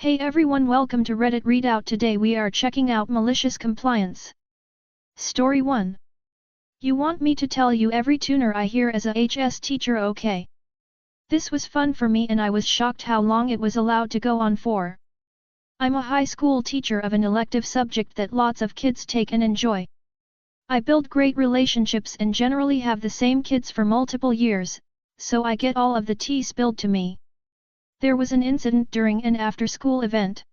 Hey everyone, welcome to Reddit Readout. Today we are checking out Malicious Compliance. Story 1. You want me to tell you every tuner I hear as a HS teacher, okay? This was fun for me and I was shocked how long it was allowed to go on for. I'm a high school teacher of an elective subject that lots of kids take and enjoy. I build great relationships and generally have the same kids for multiple years, so I get all of the tea spilled to me. There was an incident during an after-school event.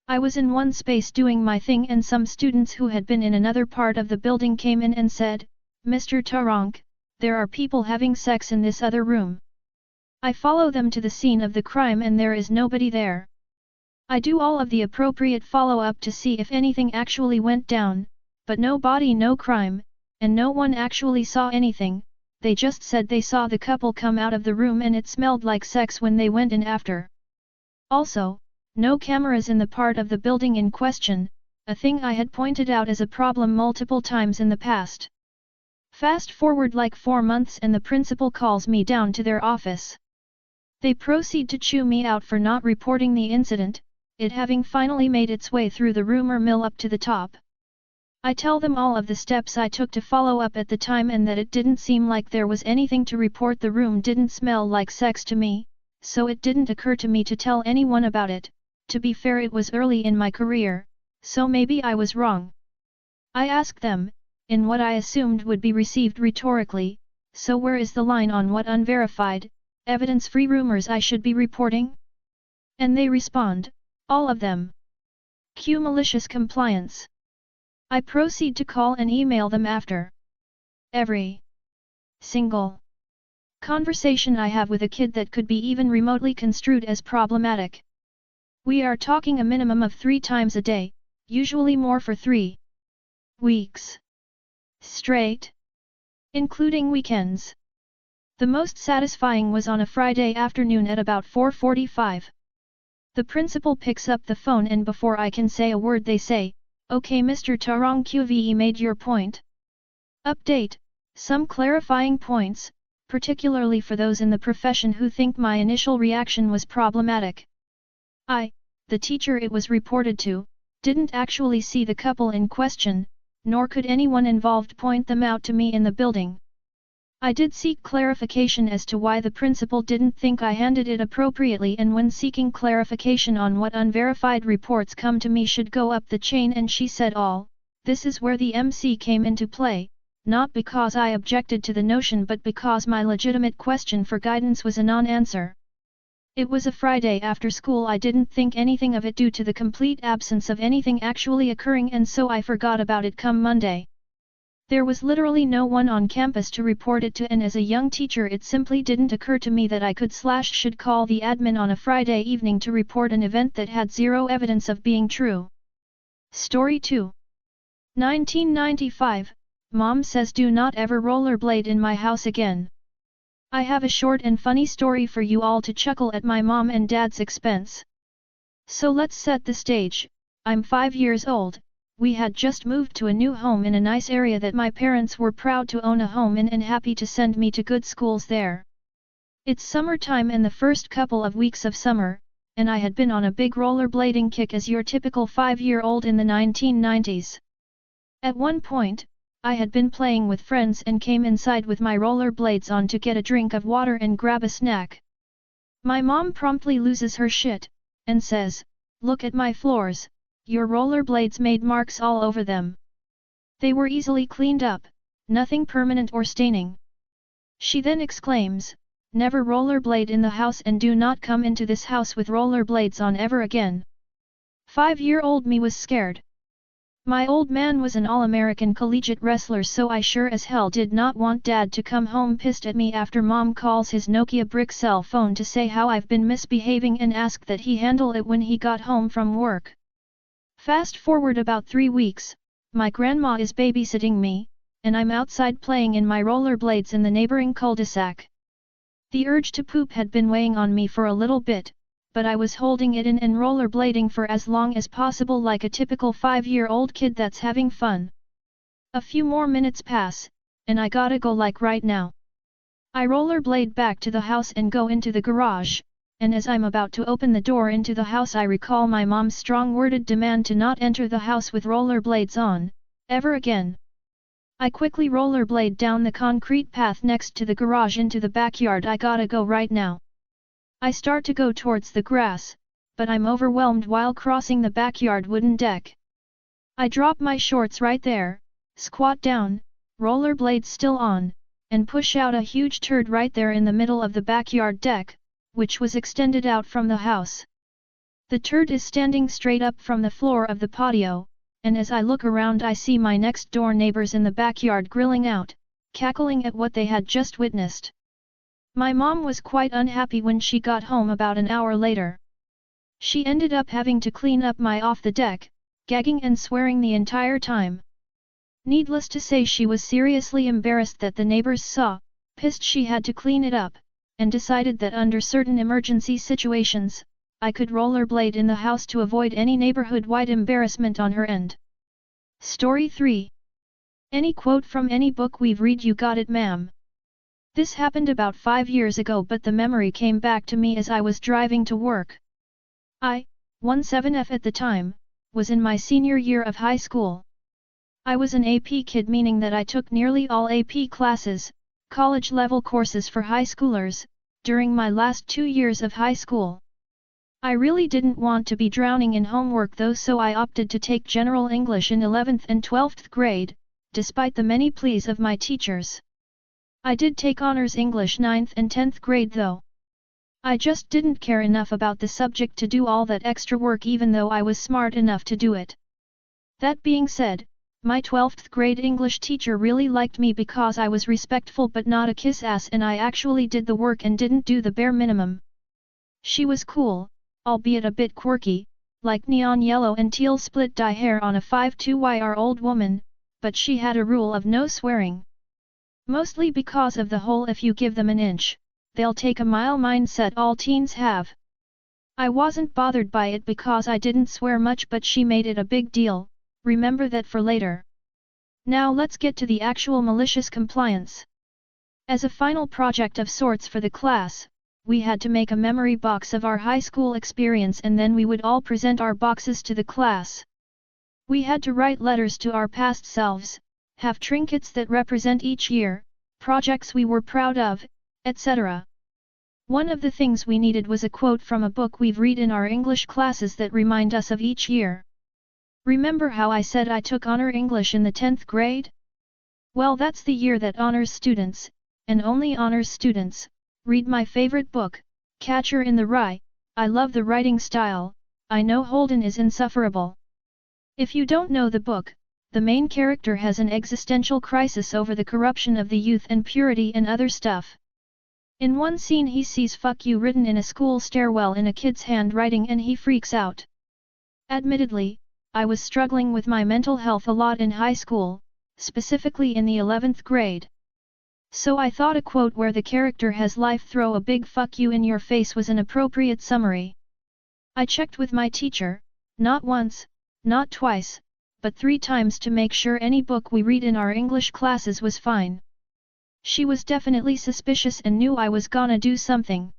I was in one space doing my thing and some students who had been in another part of the building came in and said, "Mr. Taronk, there are people having sex in this other room." I follow them to the scene of the crime and there is nobody there. I do all of the appropriate follow-up to see if anything actually went down, but no body, no crime, and no one actually saw anything. They just said they saw the couple come out of the room and it smelled like sex when they went in after. Also, no cameras in the part of the building in question, a thing I had pointed out as a problem multiple times in the past. Fast forward like 4 months and the principal calls me down to their office. They proceed to chew me out for not reporting the incident, it having finally made its way through the rumor mill up to the top. I tell them all of the steps I took to follow up at the time and that it didn't seem like there was anything to report. The room didn't smell like sex to me, so it didn't occur to me to tell anyone about it. To be fair, it was early in my career, so maybe I was wrong. I asked them, in what I assumed would be received rhetorically, so where is the line on what unverified, evidence-free rumors I should be reporting? And they respond, all of them. Cue malicious compliance. I proceed to call and email them after every single conversation I have with a kid that could be even remotely construed as problematic. We are talking a minimum of 3 times a day, usually more for 3 weeks straight, including weekends. The most satisfying was on a Friday afternoon at about 4:45. The principal picks up the phone and before I can say a word they say, "Okay Mr. Tarong, QVE made your point. Update, some clarifying points, particularly for those in the profession who think my initial reaction was problematic. I, the teacher it was reported to, didn't actually see the couple in question, nor could anyone involved point them out to me in the building. I did seek clarification as to why the principal didn't think I handled it appropriately, and when seeking clarification on what unverified reports come to me should go up the chain, and she said all, this is where the MC came into play, not because I objected to the notion but because my legitimate question for guidance was a non-answer. It was a Friday after school, I didn't think anything of it due to the complete absence of anything actually occurring, and so I forgot about it come Monday. There was literally no one on campus to report it to, and as a young teacher it simply didn't occur to me that I should call the admin on a Friday evening to report an event that had zero evidence of being true. Story 2. 1995, Mom says do not ever rollerblade in my house again. I have a short and funny story for you all to chuckle at my mom and dad's expense. So let's set the stage. I'm 5 years old. We had just moved to a new home in a nice area that my parents were proud to own a home in and happy to send me to good schools there. It's summertime and the first couple of weeks of summer, and I had been on a big rollerblading kick as your typical 5-year-old in the 1990s. At one point, I had been playing with friends and came inside with my rollerblades on to get a drink of water and grab a snack. My mom promptly loses her shit, and says, "Look at my floors. Your rollerblades made marks all over them. They were easily cleaned up, nothing permanent or staining." She then exclaims, "Never rollerblade in the house and do not come into this house with rollerblades on ever again." 5-year-old me was scared. My old man was an all-American collegiate wrestler, so I sure as hell did not want Dad to come home pissed at me after Mom calls his Nokia brick cell phone to say how I've been misbehaving and ask that he handle it when he got home from work. Fast forward about 3 weeks, my grandma is babysitting me, and I'm outside playing in my rollerblades in the neighboring cul-de-sac. The urge to poop had been weighing on me for a little bit, but I was holding it in and rollerblading for as long as possible like a typical 5-year-old kid that's having fun. A few more minutes pass, and I gotta go like right now. I rollerblade back to the house and go into the garage, and as I'm about to open the door into the house I recall my mom's strong-worded demand to not enter the house with rollerblades on, ever again. I quickly rollerblade down the concrete path next to the garage into the backyard. I gotta go right now. I start to go towards the grass, but I'm overwhelmed while crossing the backyard wooden deck. I drop my shorts right there, squat down, rollerblades still on, and push out a huge turd right there in the middle of the backyard deck, which was extended out from the house. The turd is standing straight up from the floor of the patio, and as I look around I see my next door neighbors in the backyard grilling out, cackling at what they had just witnessed. My mom was quite unhappy when she got home about an hour later. She ended up having to clean up my off the deck, gagging and swearing the entire time. Needless to say she was seriously embarrassed that the neighbors saw, pissed she had to clean it up, and decided that under certain emergency situations, I could rollerblade in the house to avoid any neighborhood-wide embarrassment on her end. Story 3. Any quote from any book we've read? You got it, ma'am. This happened about 5 years ago, but the memory came back to me as I was driving to work. I, 17F at the time, was in my senior year of high school. I was an AP kid, meaning that I took nearly all AP classes, college-level courses for high schoolers, during my last 2 years of high school. I really didn't want to be drowning in homework though, so I opted to take General English in 11th and 12th grade, despite the many pleas of my teachers. I did take Honors English 9th and 10th grade though. I just didn't care enough about the subject to do all that extra work even though I was smart enough to do it. That being said, my 12th grade English teacher really liked me because I was respectful but not a kiss-ass, and I actually did the work and didn't do the bare minimum. She was cool, albeit a bit quirky, like neon yellow and teal split dye hair on a 5'2" woman, but she had a rule of no swearing. Mostly because of the whole if you give them an inch, they'll take a mile mindset all teens have. I wasn't bothered by it because I didn't swear much, but she made it a big deal. Remember that for later. Now let's get to the actual malicious compliance. As a final project of sorts for the class, we had to make a memory box of our high school experience, and then we would all present our boxes to the class. We had to write letters to our past selves, have trinkets that represent each year, projects we were proud of, etc. One of the things we needed was a quote from a book we've read in our English classes that remind us of each year. Remember how I said I took Honor English in the 10th grade? Well, that's the year that honors students, and only honors students, read my favorite book, Catcher in the Rye. I love the writing style. I know Holden is insufferable. If you don't know the book, the main character has an existential crisis over the corruption of the youth and purity and other stuff. In one scene he sees "fuck you" written in a school stairwell in a kid's handwriting and he freaks out. Admittedly, I was struggling with my mental health a lot in high school, specifically in the 11th grade. So I thought a quote where the character has "life throw a big fuck you in your face" was an appropriate summary. I checked with my teacher, not once, not twice, but 3 times to make sure any book we read in our English classes was fine. She was definitely suspicious and knew I was gonna do something.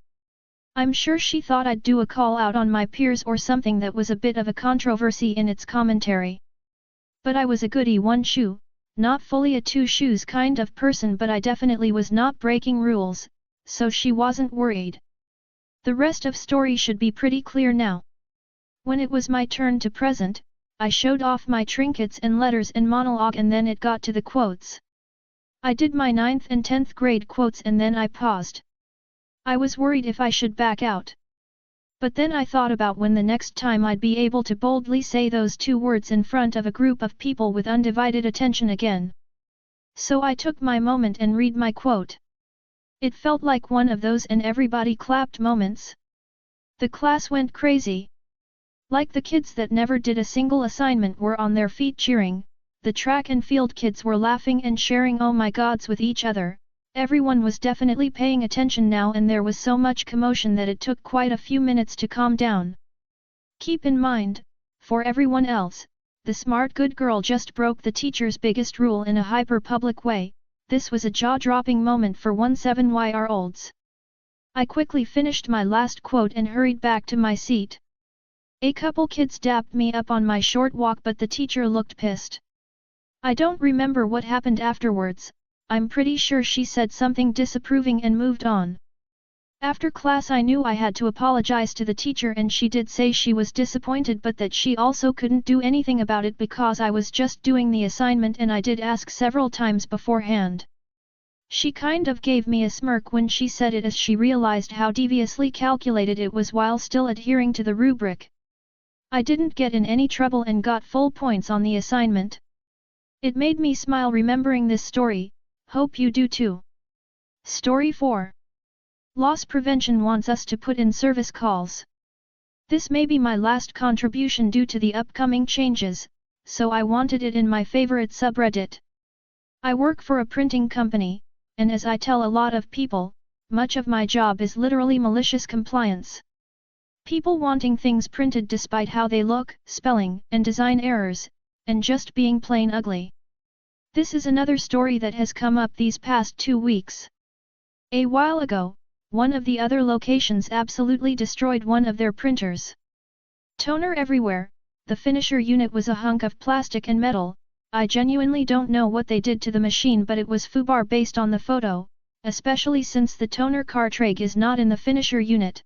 I'm sure she thought I'd do a call out on my peers or something that was a bit of a controversy in its commentary. But I was a goody one shoe, not fully a 2 shoes kind of person, but I definitely was not breaking rules, so she wasn't worried. The rest of story should be pretty clear now. When it was my turn to present, I showed off my trinkets and letters and monologue, and then it got to the quotes. I did my 9th and 10th grade quotes and then I paused. I was worried if I should back out. But then I thought about when the next time I'd be able to boldly say those 2 words in front of a group of people with undivided attention again. So I took my moment and read my quote. It felt like one of those and everybody clapped moments. The class went crazy. Like the kids that never did a single assignment were on their feet cheering, the track and field kids were laughing and sharing "oh my gods" with each other. Everyone was definitely paying attention now, and there was so much commotion that it took quite a few minutes to calm down. Keep in mind, for everyone else, the smart good girl just broke the teacher's biggest rule in a hyper-public way. This was a jaw-dropping moment for 17-year-olds. I quickly finished my last quote and hurried back to my seat. A couple kids dapped me up on my short walk, but the teacher looked pissed. I don't remember what happened afterwards. I'm pretty sure she said something disapproving and moved on. After class I knew I had to apologize to the teacher, and she did say she was disappointed but that she also couldn't do anything about it because I was just doing the assignment and I did ask several times beforehand. She kind of gave me a smirk when she said it, as she realized how deviously calculated it was while still adhering to the rubric. I didn't get in any trouble and got full points on the assignment. It made me smile remembering this story. Hope you do too. Story 4. Loss prevention wants us to put in service calls. This may be my last contribution due to the upcoming changes, so I wanted it in my favorite subreddit. I work for a printing company, and as I tell a lot of people, much of my job is literally malicious compliance. People wanting things printed despite how they look, spelling and design errors, and just being plain ugly. This is another story that has come up these past 2 weeks. A while ago, one of the other locations absolutely destroyed one of their printers. Toner everywhere, the finisher unit was a hunk of plastic and metal. I genuinely don't know what they did to the machine, but it was FUBAR based on the photo, especially since the toner cartridge is not in the finisher unit.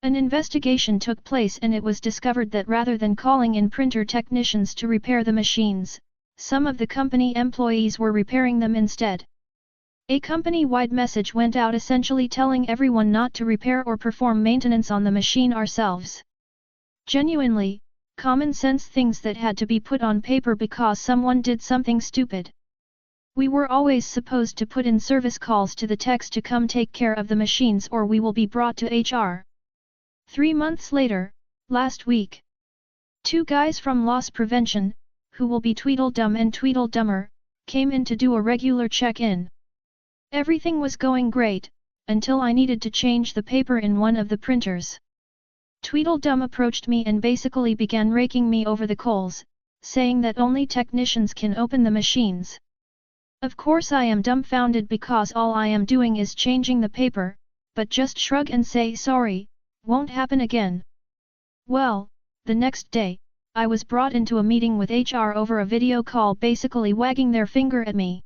An investigation took place and it was discovered that rather than calling in printer technicians to repair the machines, some of the company employees were repairing them instead. A company-wide message went out essentially telling everyone not to repair or perform maintenance on the machine ourselves. Genuinely, common sense things that had to be put on paper because someone did something stupid. We were always supposed to put in service calls to the techs to come take care of the machines or we will be brought to HR. 3 months later, last week, 2 guys from loss prevention, who will be Tweedledum and Tweedledummer, came in to do a regular check-in. Everything was going great, until I needed to change the paper in one of the printers. Tweedledum approached me and basically began raking me over the coals, saying that only technicians can open the machines. Of course I am dumbfounded because all I am doing is changing the paper, but just shrug and say sorry, won't happen again. Well, the next day, I was brought into a meeting with HR over a video call, basically wagging their finger at me.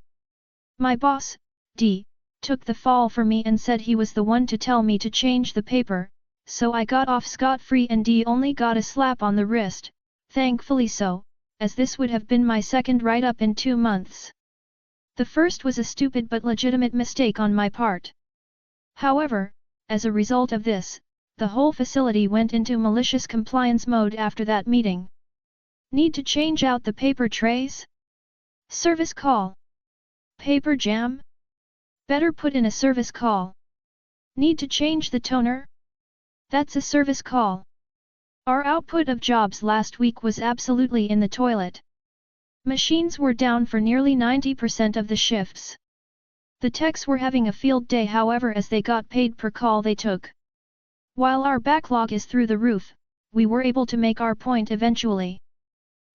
My boss, D, took the fall for me and said he was the one to tell me to change the paper, so I got off scot-free and D only got a slap on the wrist, thankfully so, as this would have been my second write-up in 2 months. The first was a stupid but legitimate mistake on my part. However, as a result of this, the whole facility went into malicious compliance mode after that meeting. Need to change out the paper trays? Service call. Paper jam? Better put in a service call. Need to change the toner? That's a service call. Our output of jobs last week was absolutely in the toilet. Machines were down for nearly 90% of the shifts. The techs were having a field day, however, as they got paid per call they took. While our backlog is through the roof, we were able to make our point eventually.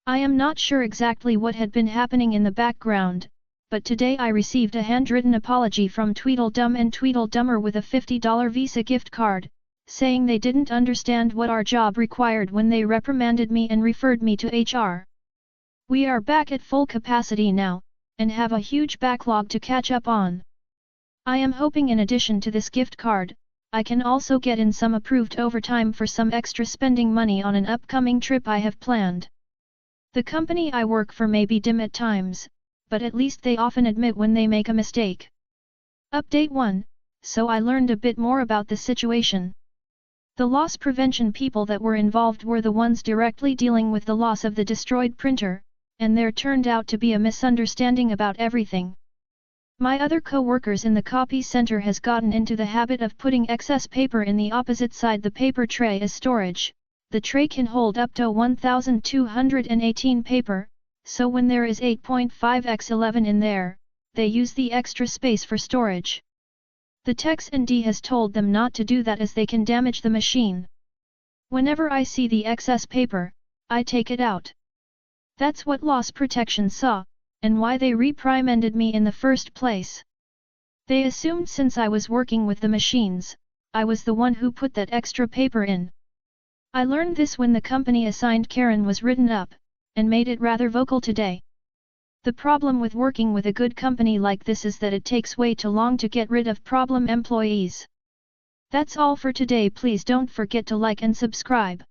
I am not sure exactly what had been happening in the background, but today I received a handwritten apology from Tweedledum and Tweedledummer with a $50 Visa gift card, saying they didn't understand what our job required when they reprimanded me and referred me to HR. We are back at full capacity now, and have a huge backlog to catch up on. I am hoping in addition to this gift card, I can also get in some approved overtime for some extra spending money on an upcoming trip I have planned. The company I work for may be dim at times, but at least they often admit when they make a mistake. Update 1, so I learned a bit more about the situation. The loss prevention people that were involved were the ones directly dealing with the loss of the destroyed printer, and there turned out to be a misunderstanding about everything. My other co-workers in the copy center has gotten into the habit of putting excess paper in the opposite side the paper tray as storage. The tray can hold up to 1218 paper, so when there is 8.5x11 in there, they use the extra space for storage. The techs and D has told them not to do that as they can damage the machine. Whenever I see the excess paper, I take it out. That's what loss protection saw, and why they reprimanded me in the first place. They assumed since I was working with the machines, I was the one who put that extra paper in. I learned this when the company assigned Karen was written up, and made it rather vocal today. The problem with working with a good company like this is that it takes way too long to get rid of problem employees. That's all for today. Please don't forget to like and subscribe.